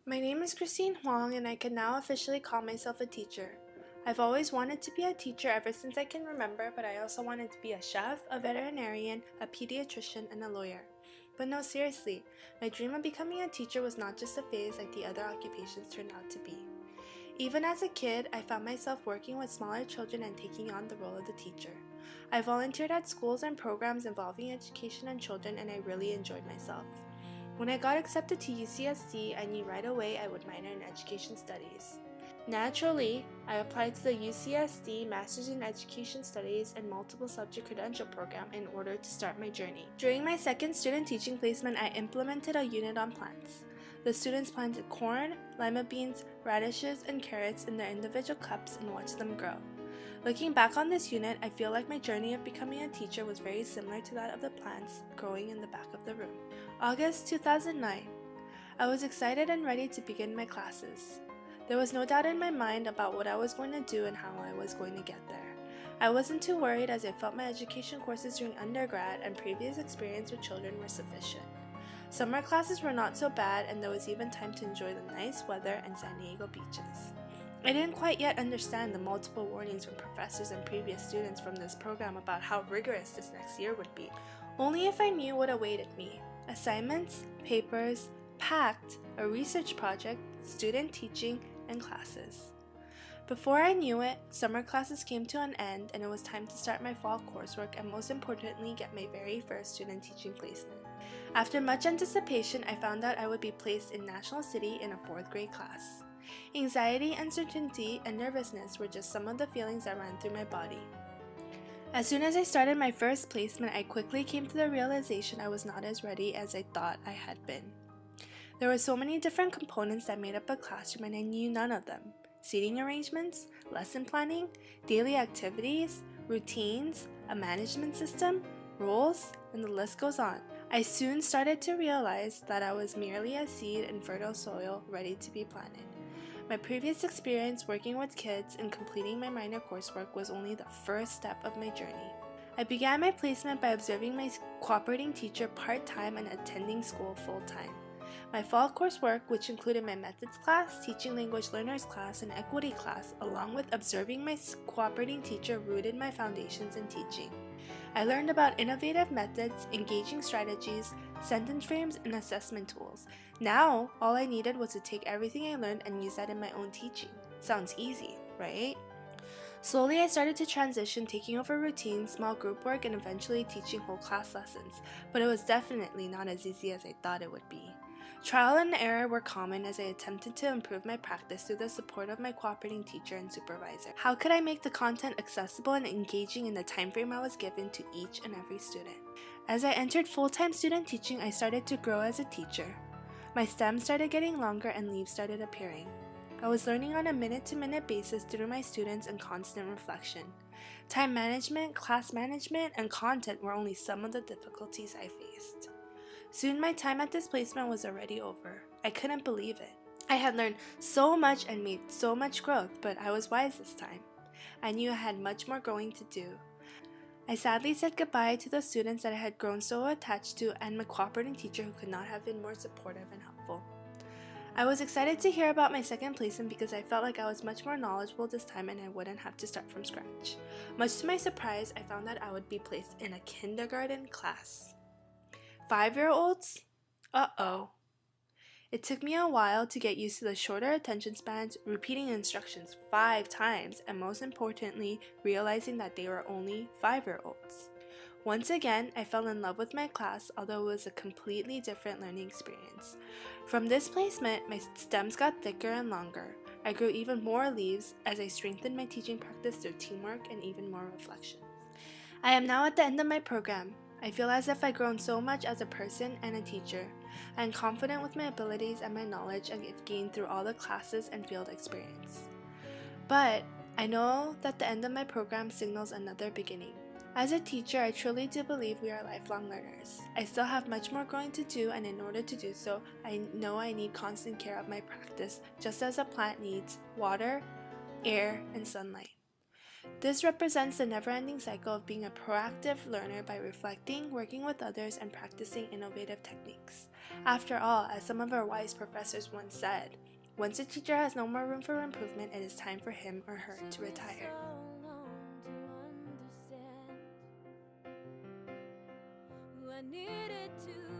My name is Christine Huang, and I can now officially call myself a teacher. I've always wanted to be a teacher ever since I can remember, but I also wanted to be a chef, a veterinarian, a pediatrician, and a lawyer. But no, seriously, my dream of becoming a teacher was not just a phase like the other occupations turned out to be. Even as a kid, I found myself working with smaller children and taking on the role of the teacher. I volunteered at schools and programs involving education and children, and I really enjoyed myself. When I got accepted to UCSD, I knew right away I would minor in education studies. Naturally, I applied to the UCSD Masters in Education Studies and Multiple Subject Credential Program in order to start my journey. During my second student teaching placement, I implemented a unit on plants. The students planted corn, lima beans, radishes, and carrots in their individual cups and watched them grow. Looking back on this unit, I feel like my journey of becoming a teacher was very similar to that of the plants growing in the back of the room. August 2009. I was excited and ready to begin my classes. There was no doubt in my mind about what I was going to do and how I was going to get there. I wasn't too worried as I felt my education courses during undergrad and previous experience with children were sufficient. Summer classes were not so bad, and there was even time to enjoy the nice weather and San Diego beaches. I didn't quite yet understand the multiple warnings from professors and previous students from this program about how rigorous this next year would be. Only if I knew what awaited me. Assignments, papers, packed, a research project, student teaching, and classes. Before I knew it, summer classes came to an end and it was time to start my fall coursework and most importantly get my very first student teaching placement. After much anticipation, I found out I would be placed in National City in a 4th grade class. Anxiety, uncertainty, and nervousness were just some of the feelings that ran through my body. As soon as I started my first placement, I quickly came to the realization I was not as ready as I thought I had been. There were so many different components that made up a classroom and I knew none of them. Seating arrangements, lesson planning, daily activities, routines, a management system, rules, and the list goes on. I soon started to realize that I was merely a seed in fertile soil ready to be planted. My previous experience working with kids and completing my minor coursework was only the first step of my journey. I began my placement by observing my cooperating teacher part-time and attending school full-time. My fall coursework, which included my methods class, teaching language learners class, and equity class, along with observing my cooperating teacher, rooted my foundations in teaching. I learned about innovative methods, engaging strategies, sentence frames, and assessment tools. Now, all I needed was to take everything I learned and use that in my own teaching. Sounds easy, right? Slowly, I started to transition, taking over routines, small group work, and eventually teaching whole class lessons, but it was definitely not as easy as I thought it would be. Trial and error were common as I attempted to improve my practice through the support of my cooperating teacher and supervisor. How could I make the content accessible and engaging in the time frame I was given to each and every student? As I entered full-time student teaching, I started to grow as a teacher. My stems started getting longer and leaves started appearing. I was learning on a minute-to-minute basis through my students and constant reflection. Time management, class management, and content were only some of the difficulties I faced. Soon my time at this placement was already over. I couldn't believe it. I had learned so much and made so much growth, but I was wise this time. I knew I had much more growing to do. I sadly said goodbye to the students that I had grown so attached to and my cooperating teacher who could not have been more supportive and helpful. I was excited to hear about my second placement because I felt like I was much more knowledgeable this time and I wouldn't have to start from scratch. Much to my surprise, I found that I would be placed in a kindergarten class. 5-year-olds? Uh-oh. It took me a while to get used to the shorter attention spans, repeating instructions 5 times, and most importantly, realizing that they were only 5-year-olds. Once again, I fell in love with my class, although it was a completely different learning experience. From this placement, my stems got thicker and longer. I grew even more leaves as I strengthened my teaching practice through teamwork and even more reflection. I am now at the end of my program. I feel as if I've grown so much as a person and a teacher. I am confident with my abilities and my knowledge I've gained through all the classes and field experience. But I know that the end of my program signals another beginning. As a teacher, I truly do believe we are lifelong learners. I still have much more growing to do, and in order to do so, I know I need constant care of my practice, just as a plant needs water, air, and sunlight. This represents the never-ending cycle of being a proactive learner by reflecting, working with others, and practicing innovative techniques. After all, as some of our wise professors once said, once a teacher has no more room for improvement, it is time for him or her to retire. I needed to